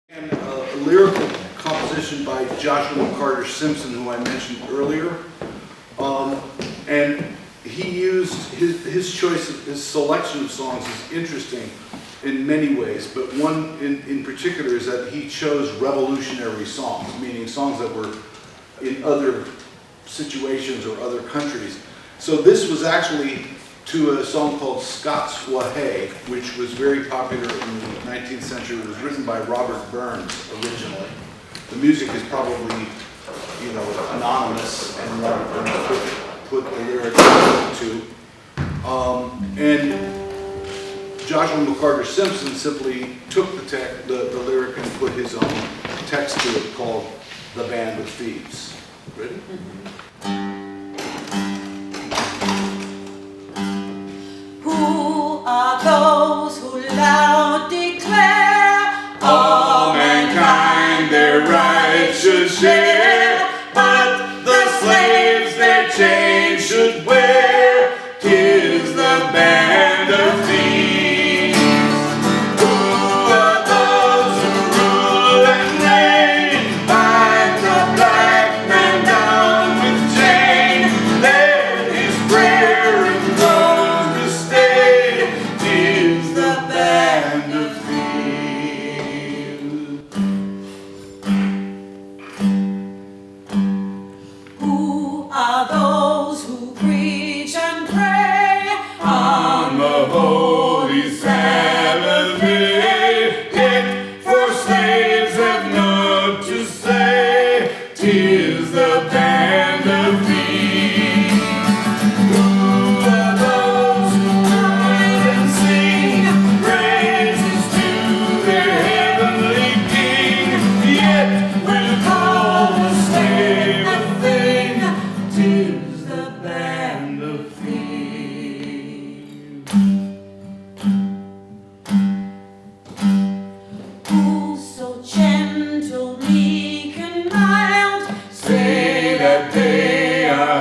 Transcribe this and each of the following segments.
And a lyrical composition by Joshua Carter Simpson, who I mentioned earlier. And he used his choice, his selection of songs is interesting in many ways, but one in particular is that he chose revolutionary songs, meaning songs that were in other situations or other countries. So this was actually to a song called Scots Wha Hae, which was very popular in the 19th century. It was written by Robert Burns originally. The music is probably, anonymous, and Robert Burns put the lyrics to. And Joshua McCarter Simpson simply took the lyric and put his own text to it called "The Band of Thieves." Ready? Who are those who loud declare all mankind their rights should share, but the slaves their chains should wear? 'Tis the band of thieves. Who are those who rule and reign? Bind the black man down with chain, let his prayer and blows to stay. 'Tis the band of thieves. Who are those who preach and pray on the holy Sabbath day, yet for slaves have naught to say? 'Tis the band of thieves. Who are those who ride and sing praises to their heavenly King, yet will call the slave a thing? 'Tis the band of thieves. Who so gentle, meek, and mild say that they are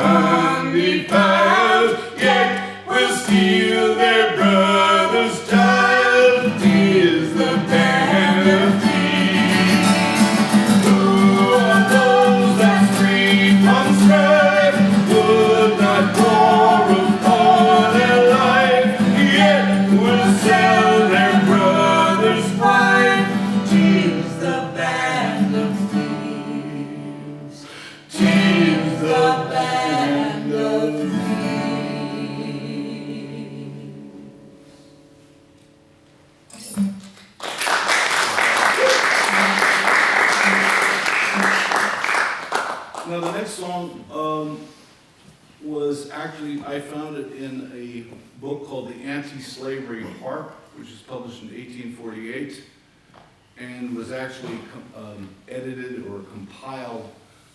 undefiled, yet will steal their brother's child? 'Tis the band of thieves. Who are those that free from strife, would not quarrel for their life, yet will sell their brother's wife? 'Tis the band of thieves. 'Tis the band of thieves. Now the next song was actually, I found it in a book called The Anti-Slavery Harp, which was published in 1848, and was actually edited or compiled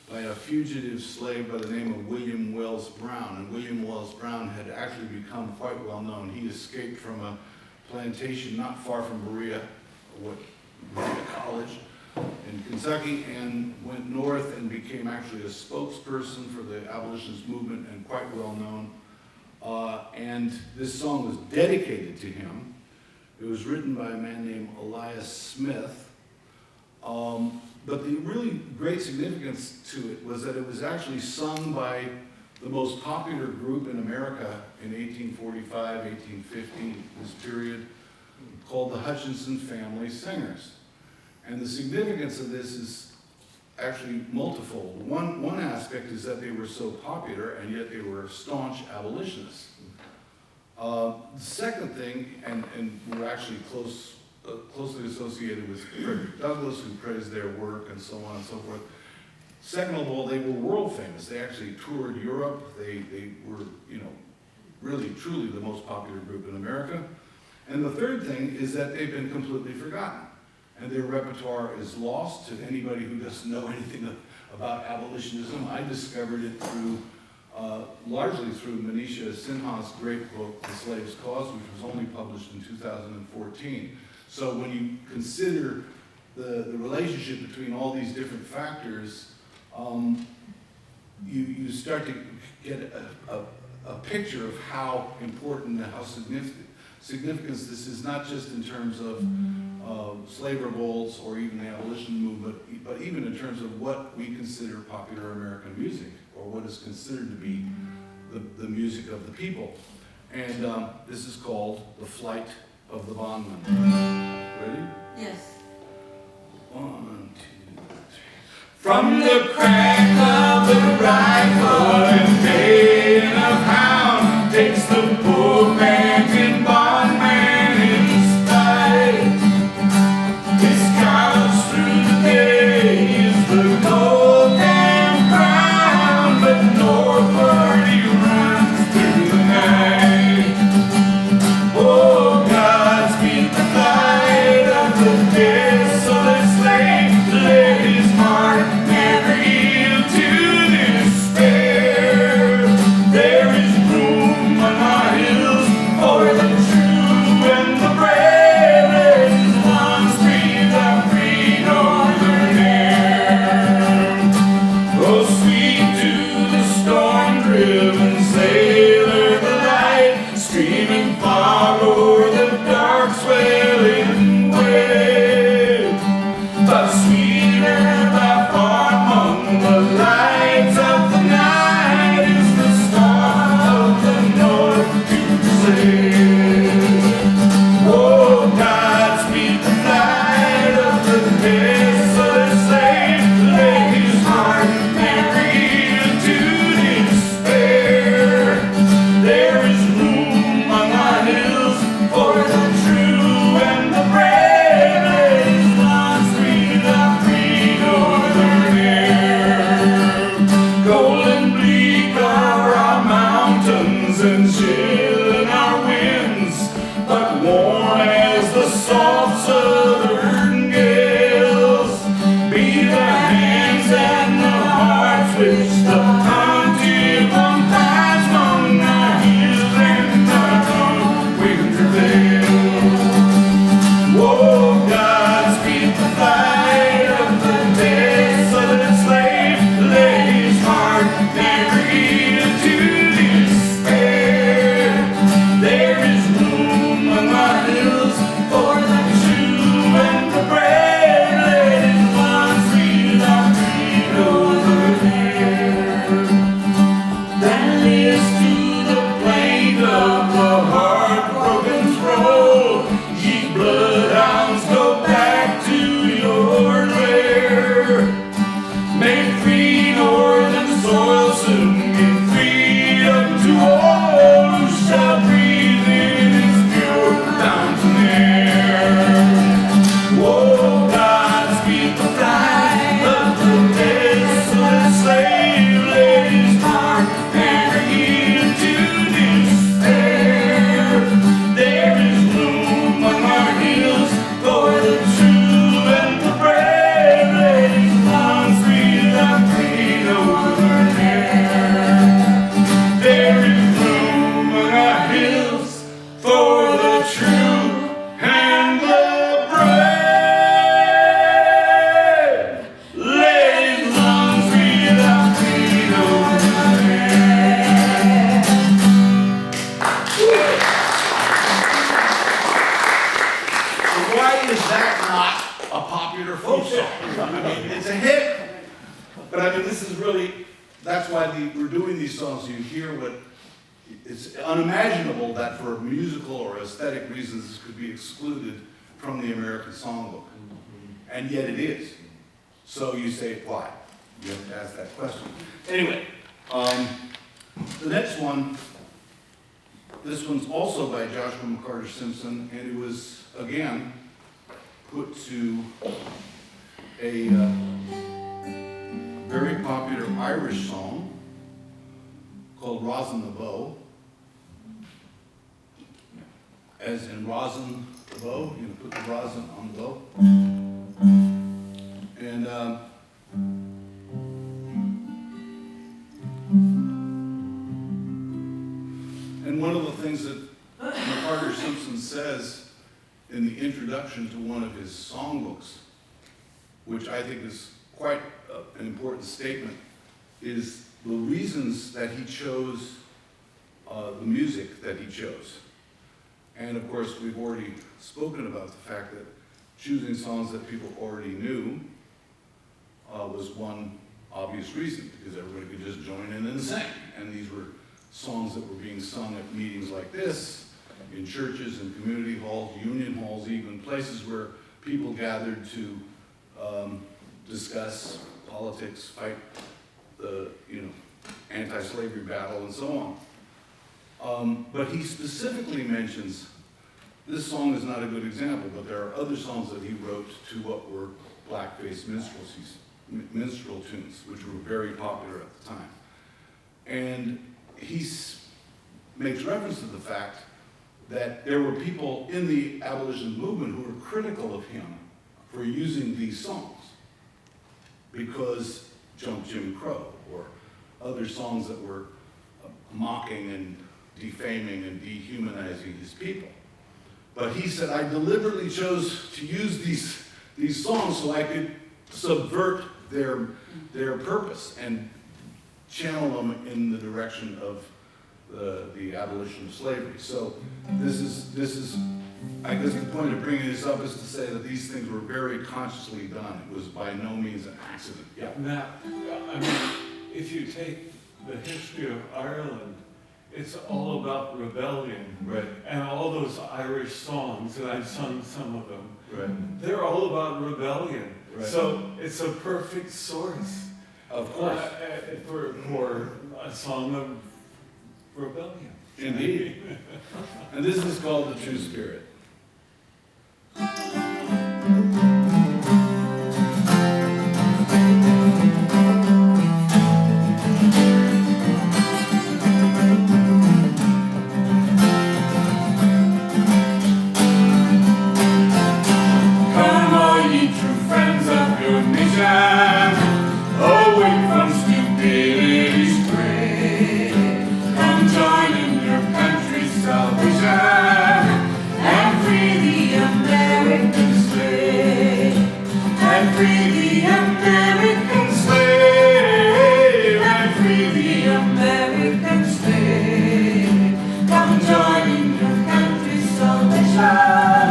by a fugitive slave by the name of William Wells Brown. And William Wells Brown had actually become quite well known. He escaped from a plantation not far from Berea College in Kentucky, and went north and became actually a spokesperson for the abolitionist movement, and quite well known. And this song was dedicated to him. It was written by a man named Elias Smith. But the really great significance to it was that it was actually sung by the most popular group in America in 1845, 1850, this period, called the Hutchinson Family Singers. And the significance of this is actually multifold. One aspect is that they were so popular, and yet they were staunch abolitionists. The second thing, and we're actually closely associated with Frederick Douglass, who praised their work and so on and so forth. Second of all, they were world famous. They actually toured Europe. They were, really truly the most popular group in America. And the third thing is that they've been completely forgotten, and their repertoire is lost to anybody who doesn't know anything about abolitionism. I discovered it largely through Manisha Sinha's great book, The Slave's Cause, which was only published in 2014. So when you consider the relationship between all these different factors, you start to get a picture of how important and how significant this is, not just in terms of slave revolts or even the abolition movement, but even in terms of what we consider popular American music, or what is considered to be the music of the people. And this is called The Flight of the Bondsman. Ready? Yes. 1, 2, 3. From the crack of the rifle and baying of hound takes the poor panting bondman in spite. His scouts through the day is the golden crown, but northward he runs through the night. Oh, Godspeed the flight of the desolate slave, let his heart never yield to despair. There is room on our hills for the true and the brave. Let his lungs breathe the free northern air. Oh, sweet to the storm-driven sailor, the light streaming far o'er the dark swelling wave. But sweeter by far among the lights of the night is the star of the north to save. Oh, Godspeed the flight of the desolate slave, let his heart never yield to despair. There is room on our hills for the true and the brave. Let his lungs breathe the free northern air. Golden bleak are our mountains and chill in our winds, but warm as the soft southern gales be the hands and the hearts which the hunted one finds among our hills and our winter vales. Oh, Godspeed the flight of the desolate slave, let his heart never yield to despair. There is room on our hills for the true and the brave. Let his lungs breathe our free northern air. That leads to the plaint of the heartbroken throat. Ye bloodhounds, go back to your lair. May free northern soil soon give freedom to all who shall breathe in its pure mountain air. Oh, Godspeed the flight of the desolate slave, let his heart never yield to despair. There is room on our hills for the true and the brave. Let his lungs breathe the free northern air. There is room on our hills for the true and the brave. Let his lungs breathe the free northern air. So why is that not a popular folk song? I mean, it's a hit. But I mean, this is really, that's why we're doing these songs, so you hear what, it's unimaginable that for musical or aesthetic reasons this could be excluded from the American songbook. And yet it is. So you say, why? You have to ask that question. Anyway, the next one, this one's also by Joshua McCarter Simpson, and it was, again, put to a very popular Irish song called Rosin the Bow. As in rosin the bow, you put the rosin on the bow. And one of the things that McCarter Simpson says in the introduction to one of his songbooks, which I think is quite an important statement, is the reasons that he chose the music that he chose. And of course, we've already spoken about the fact that choosing songs that people already knew was one obvious reason, because everybody could just join in and sing. And these were songs that were being sung at meetings like this, in churches and community halls, union halls, even places where people gathered to discuss politics, fight the anti-slavery battle, and so on. But he specifically mentions, this song is not a good example, but there are other songs that he wrote to what were blackface minstrel tunes, which were very popular at the time. And he makes reference to the fact that there were people in the abolition movement who were critical of him for using these songs because Jim Crow or other songs that were mocking and defaming and dehumanizing his people. But he said, I deliberately chose to use these songs so I could subvert their purpose and channel them in the direction of the abolition of slavery. So this is, I guess the point of bringing this up is to say that these things were very consciously done. It was by no means an accident. Yeah. Now, I mean, if you take the history of Ireland, it's all about rebellion. Right. And all those Irish songs, and I've sung some of them, Right. they're all about rebellion. Right. So it's a perfect source Of course. for a song of rebellion. Indeed. And this is called The True Spirit. Come all ye true friends of your nation, away from stupidity's grave. Come join in your country's salvation, and free the American slave, and free the American slave, and free the American slave. Come join in your country's salvation,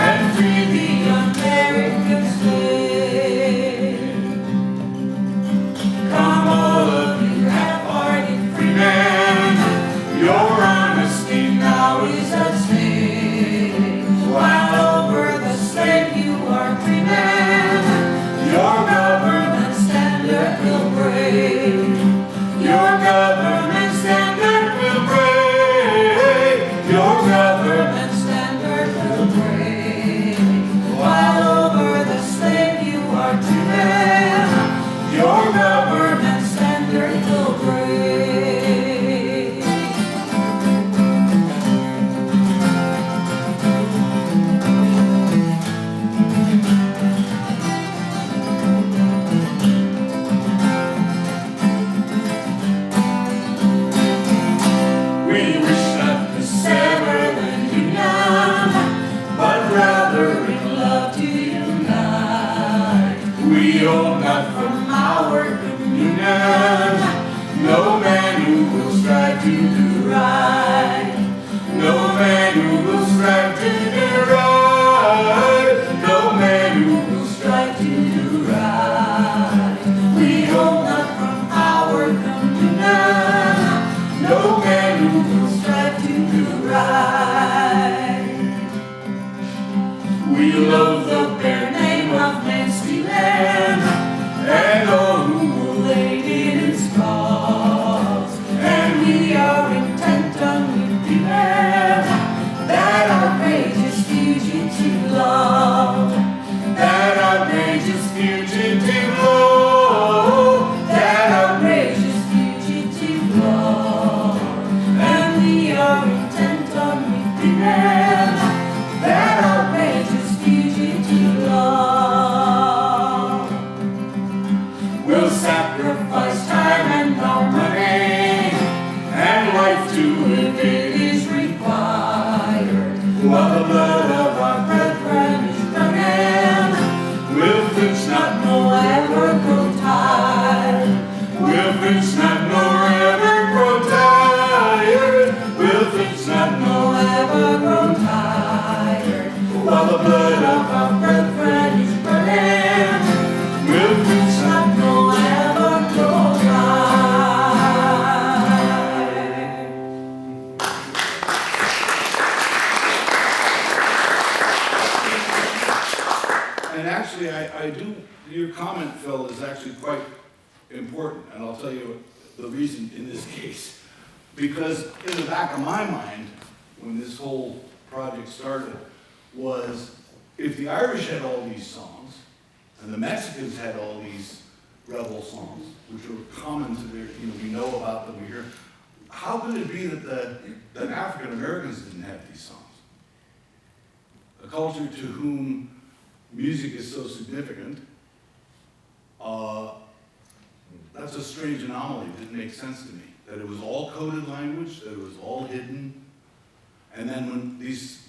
and free the American slave. Come all of you half-hearted freemen, your honesty now is at stake. While over the slave you are free men, your government standard will break. Your government standard will break. Your government standard will break. While over the slave you are free men, your government standard will break. We wish not to sever the union, but rather in love to unite. We hold not from our communion no man who will strive to do right. No man who will strive to do right. No man who will strive to do right. We hold not from our communion no man who will strive to do right. We loathe the bare name of Nancy Land, and all who will lay in its cause. And we are intent on repealing that outrageous fugitive law. That outrageous fugitive law. That outrageous fugitive law. And we are intent on repealing that outrageous fugitive law. We'll sacrifice time and our money and life to live it is required. While the blood of our brethren is running, we'll flinch not, no ever actually, I do, your comment, Phil, is actually quite important, and I'll tell you the reason in this case. Because in the back of my mind, when this whole project started, was if the Irish had all these songs, and the Mexicans had all these rebel songs, which are common to their, we know about them, we hear, how could it be that African Americans didn't have these songs? A culture to whom music is so significant, that's a strange anomaly. It didn't make sense to me. That it was all coded language, that it was all hidden. And then when these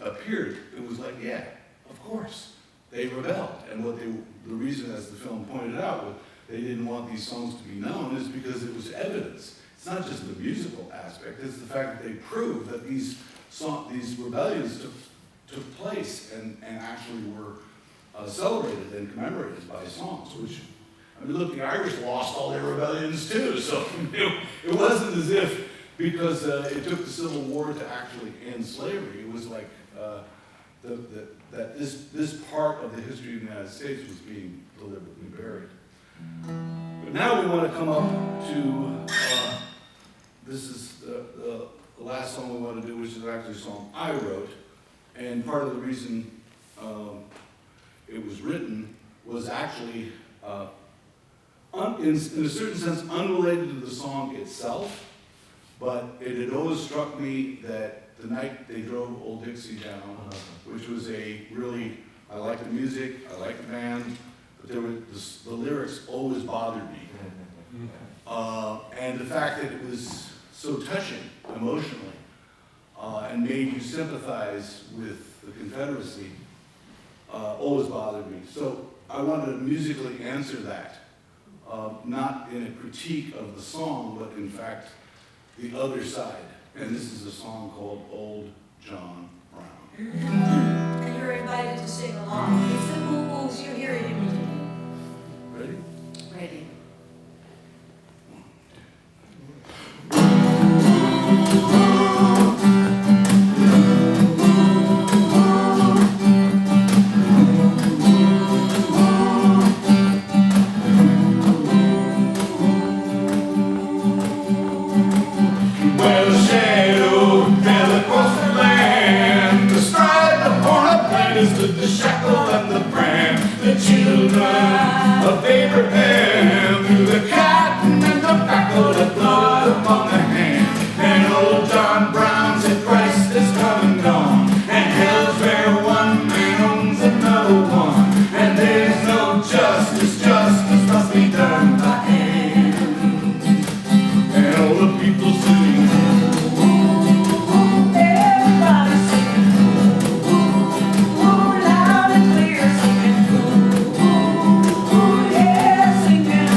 appeared, it was like, yeah, of course. They rebelled. And the reason, as the film pointed out, they didn't want these songs to be known is because it was evidence. It's not just the musical aspect, it's the fact that they proved that these rebellions took place and actually were celebrated and commemorated by songs, which, I mean, look, the Irish lost all their rebellions too, so it wasn't as if, because it took the Civil War to actually end slavery, it was like that this part of the history of the United States was being deliberately buried. But now we want to come up to, this is the last song we want to do, which is actually a song I wrote, and part of the reason it was written was actually, in a certain sense, unrelated to the song itself, but it had always struck me that the night they drove Old Dixie down, which was I liked the music, I liked the band, but the lyrics always bothered me. And the fact that it was so touching emotionally and made you sympathize with the Confederacy always bothered me. So I wanted to musically answer that, not in a critique of the song, but in fact the other side. And this is a song called Old John Brown. And you're invited to sing along. It's the boo-boos, you hear it immediately. Ready? Ready. Well, the shadow fell across the land. The stride, the horn of plan stood the shackle and the brand. The children of Abraham through the cotton and tobacco, the blood upon the hand. And old John Brown said, Christ is come and gone. And hell's where one man owns another one. And there's no justice, justice must be done by hand. And all the people sing. Loud and clear, singing, ooh, ooh, yeah, singing.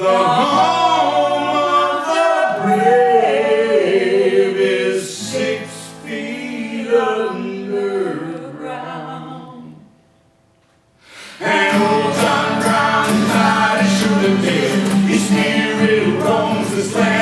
The home of the brave is 6 feet underground. And old John Brown died a shooting dead. His spirit roams this land.